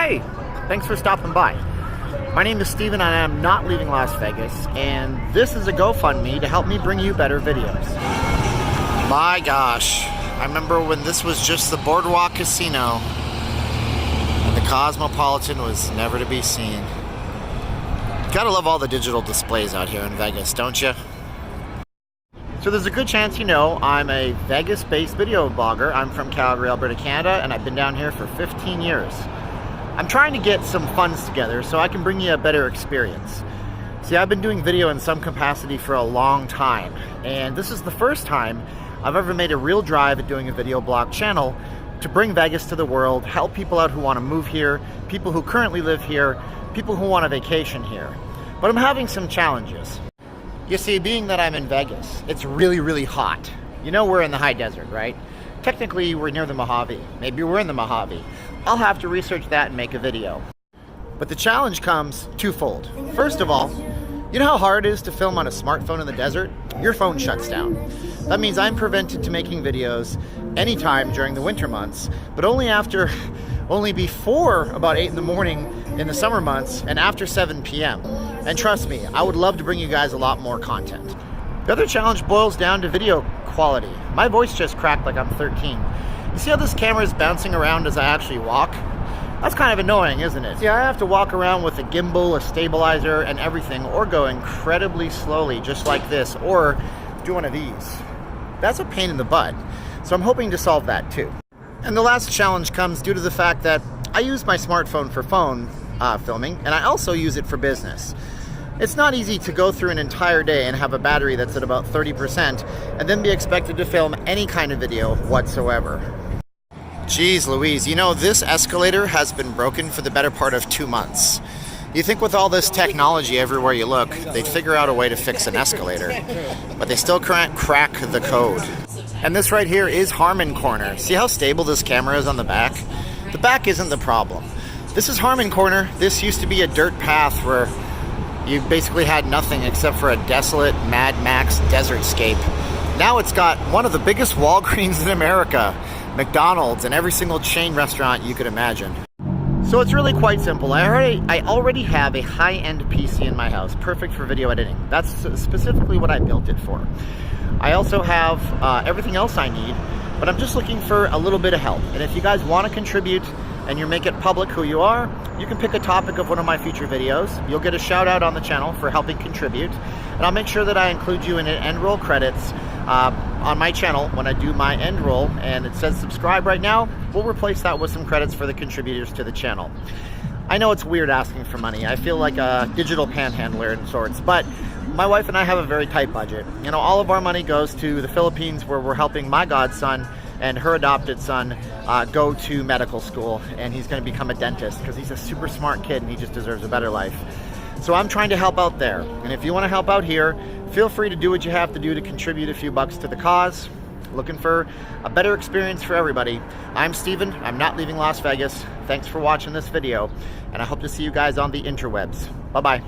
Hey, thanks for stopping by. My name is Steven and I am not leaving Las Vegas, and this is a GoFundMe to help me bring you better videos. My gosh, I remember when this was just the Boardwalk Casino and the Cosmopolitan was never to be seen. Gotta love all the digital displays out here in Vegas, don't you? So there's a good chance you know I'm a Vegas-based video blogger. I'm from Calgary, Alberta, Canada, and I've been down here for 15 years. I'm trying to get some funds together so I can bring you a better experience. See, I've been doing video in some capacity for a long time, and this is the first time I've ever made a real drive at doing a video blog channel to bring Vegas to the world, help people out who want to move here, people who currently live here, people who want a vacation here. But I'm having some challenges. You see, being that I'm in Vegas, it's really, really hot. You know we're in the high desert, right? Technically, we're near the Mojave. Maybe we're in the Mojave. I'll have to research that and make a video. But the challenge comes twofold. First of all, you know how hard it is to film on a smartphone in the desert? Your phone shuts down. That means I'm prevented to making videos anytime during the winter months, but only before about 8 in the morning in the summer months and after 7 p.m. And trust me, I would love to bring you guys a lot more content. The other challenge boils down to video quality. My voice just cracked like I'm 13. You see how this camera is bouncing around as I actually walk? That's kind of annoying, isn't it? See, I have to walk around with a gimbal, a stabilizer, and everything, or go incredibly slowly, just like this, or do one of these. That's a pain in the butt, so I'm hoping to solve that too. And the last challenge comes due to the fact that I use my smartphone for phone filming, and I also use it for business. It's not easy to go through an entire day and have a battery that's at about 30% and then be expected to film any kind of video whatsoever. Jeez Louise, you know, this escalator has been broken for the better part of 2 months. You think with all this technology everywhere you look, they'd figure out a way to fix an escalator, but they still can't crack the code. And this right here is Harmon Corner. See how stable this camera is on the back? The back isn't the problem. This is Harmon Corner. This used to be a dirt path where you basically had nothing except for a desolate Mad Max desertscape. Now it's got one of the biggest Walgreens in America, McDonald's, and every single chain restaurant you could imagine. So it's really quite simple. I already have a high-end PC in my house, perfect for video editing. That's specifically what I built it for. I also have everything else I need, but I'm just looking for a little bit of help. And if you guys want to contribute and you make it public who you are, you can pick a topic of one of my future videos. You'll get a shout out on the channel for helping contribute. And I'll make sure that I include you in end roll credits on my channel when I do my end roll, and it says subscribe right now. We'll replace that with some credits for the contributors to the channel. I know it's weird asking for money. I feel like a digital panhandler in sorts, but my wife and I have a very tight budget. You know, all of our money goes to the Philippines, where we're helping my godson and her adopted son go to medical school, and he's going to become a dentist because he's a super smart kid and he just deserves a better life. So I'm trying to help out there, and if you want to help out here, feel free to do what you have to do to contribute a few bucks to the cause. Looking for a better experience for everybody. I'm Steven. I'm not leaving Las Vegas. Thanks for watching this video, and I hope to see you guys on the interwebs. Bye-bye.